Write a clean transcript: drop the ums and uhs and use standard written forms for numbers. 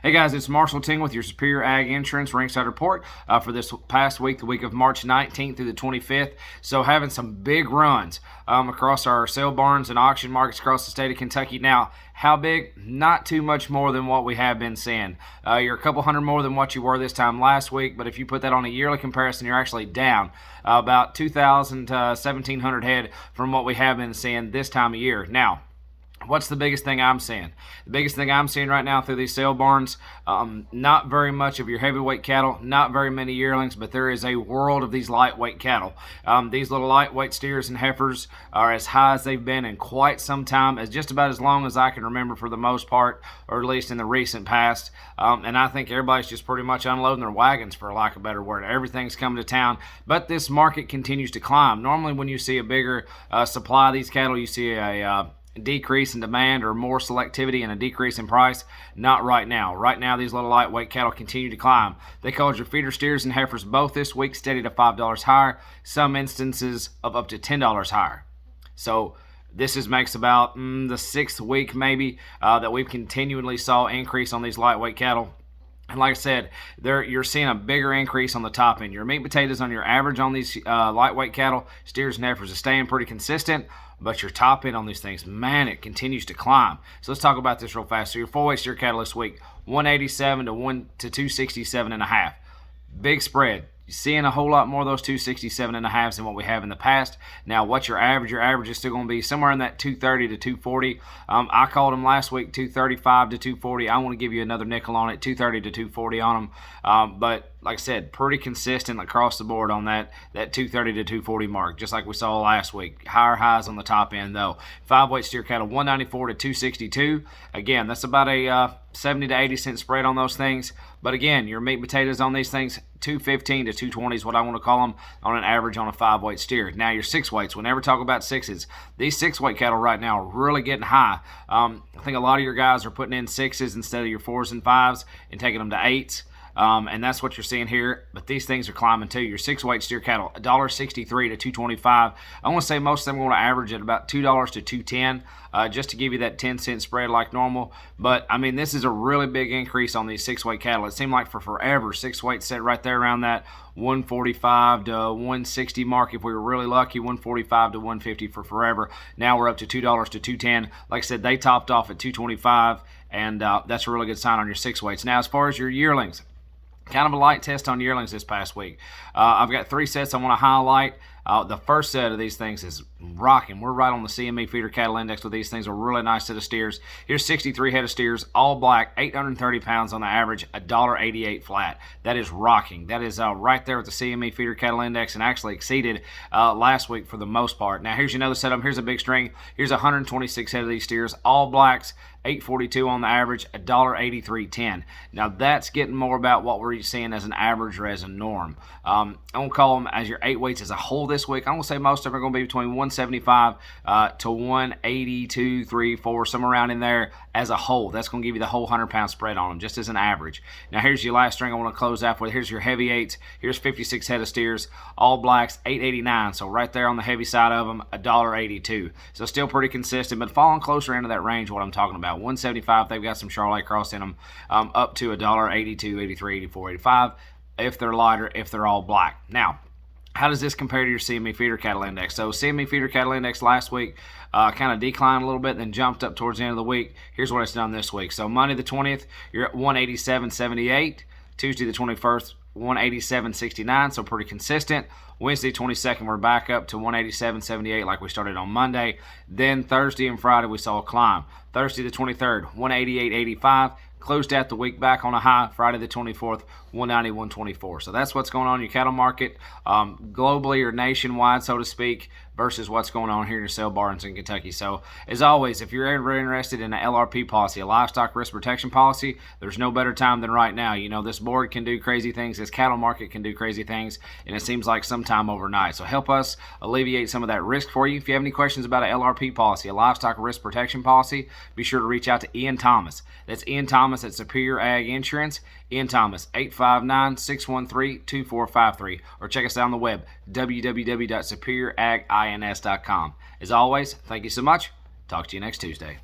Hey guys, it's Marshall Ting with your Superior Ag Insurance Ringside Report for this past week, the week of March 19th through the 25th. So having some big runs across our sale barns and auction markets across the state of Kentucky. Now, how big? Not too much more than what we have been seeing. You're a couple hundred more than what you were this time last week, but if you put that on a yearly comparison, you're actually down about 2,000 to 1,700 head from what we have been seeing this time of year. Now, what's the biggest thing I'm seeing? The biggest thing I'm seeing right now through these sale barns, not very much of your heavyweight cattle, not very many yearlings, but there is a world of these lightweight cattle. These little lightweight steers and heifers are as high as they've been in quite some time, as just about as long as I can remember for the most part, or at least in the recent past. And I think everybody's just pretty much unloading their wagons, for lack of a better word. Everything's coming to town, but this market continues to climb. Normally when you see a bigger supply of these cattle, you see a decrease in demand or more selectivity and a decrease in price. Not right now. Right now, these little lightweight cattle continue to climb. They called your feeder steers and heifers both this week steady to $5 higher, some instances of up to $10 higher. So this makes about the sixth week maybe that we've continually saw increase on these lightweight cattle. And like I said, you're seeing a bigger increase on the top end. Your meat and potatoes on your average on these lightweight cattle, steers and heifers, are staying pretty consistent. But your top end on these things, man, it continues to climb. So let's talk about this real fast. So your full-weight steer cattle this week, 187 to 267.5. Big spread. You're seeing a whole lot more of those 267.5s than what we have in the past. Now, what's your average? Your average is still going to be somewhere in that 230 to 240. I called them last week 235 to 240. I want to give you another nickel on it, 230 to 240 on them. But like I said, pretty consistent across the board on that 230 to 240 mark, just like we saw last week. Higher highs on the top end, though. 5-weight steer cattle, 194 to 262. Again, that's about a 70 to 80 cent spread on those things. But again, your meat and potatoes on these things, 215 to 220 is what I want to call them on an average on a 5-weight steer. Now your 6-weights, we never talk about 6s. These 6-weight cattle right now are really getting high. I think a lot of your guys are putting in 6s instead of your 4s and 5s and taking them to 8s. And that's what you're seeing here. But these things are climbing too. Your 6-weight steer cattle, $1.63 to $2.25. I want to say most of them are going to average at about $2 to $2.10, just to give you that 10-cent spread like normal. But I mean, this is a really big increase on these 6-weight cattle. It seemed like for forever, 6-weight set right there around that 145 to 160 mark. If we were really lucky, 145 to 150 for forever. Now we're up to $2 to $2.10. Like I said, they topped off at $2.25, and that's a really good sign on your 6-weights. Now, as far as your yearlings, kind of a light test on yearlings this past week. I've got 3 sets I want to highlight. The first set of these things is rocking. We're right on the CME feeder cattle index with these things. A really nice set of steers. Here's 63 head of steers, all black, 830 pounds on the average, $1.88 flat. That is rocking. That is right there with the CME feeder cattle index and actually exceeded last week for the most part. Now here's another set of them. Here's a big string. Here's 126 head of these steers, all blacks, 842 on the average, $1.83.10. Now that's getting more about what we're seeing as an average or as a norm. I won't call them as your 8 weights as a whole this week. I'm going to say most of them are going to be between 175 to 182, 3, 4, somewhere around in there as a whole. That's going to give you the whole 100-pound spread on them, just as an average. Now here's your last string I want to close out with. Here's your heavy 8s. Here's 56 head of steers, all blacks, 889. So right there on the heavy side of them, $1.82. So still pretty consistent, but falling closer into that range, what I'm talking about. 175, they've got some Charolais cross in them, up to $1.82, 83, 84, 85 if they're lighter, if they're all black. Now, how does this compare to your CME feeder cattle index? So CME feeder cattle index last week kind of declined a little bit, then jumped up towards the end of the week. Here's what it's done this week. So Monday the 20th, you're at 187.78. Tuesday the 21st, 187.69, so pretty consistent. Wednesday 22nd, we're back up to 187.78 like we started on Monday. Then Thursday and Friday, we saw a climb. Thursday the 23rd, 188.85. Closed out the week back on a high. Friday the 24th, 191.24. So that's what's going on in your cattle market globally or nationwide, so to speak, versus what's going on here in your sale barns in Kentucky. So as always, if you're ever interested in an LRP policy, a livestock risk protection policy, there's no better time than right now. You know, this board can do crazy things, this cattle market can do crazy things, and it seems like sometime overnight. So help us alleviate some of that risk for you. If you have any questions about an LRP policy, a livestock risk protection policy, be sure to reach out to Ian Thomas. That's Ian Thomas at Superior Ag Insurance. Ian Thomas, 859-613-2453, or check us out on the web, www.superioragins.com. As always, thank you so much. Talk to you next Tuesday.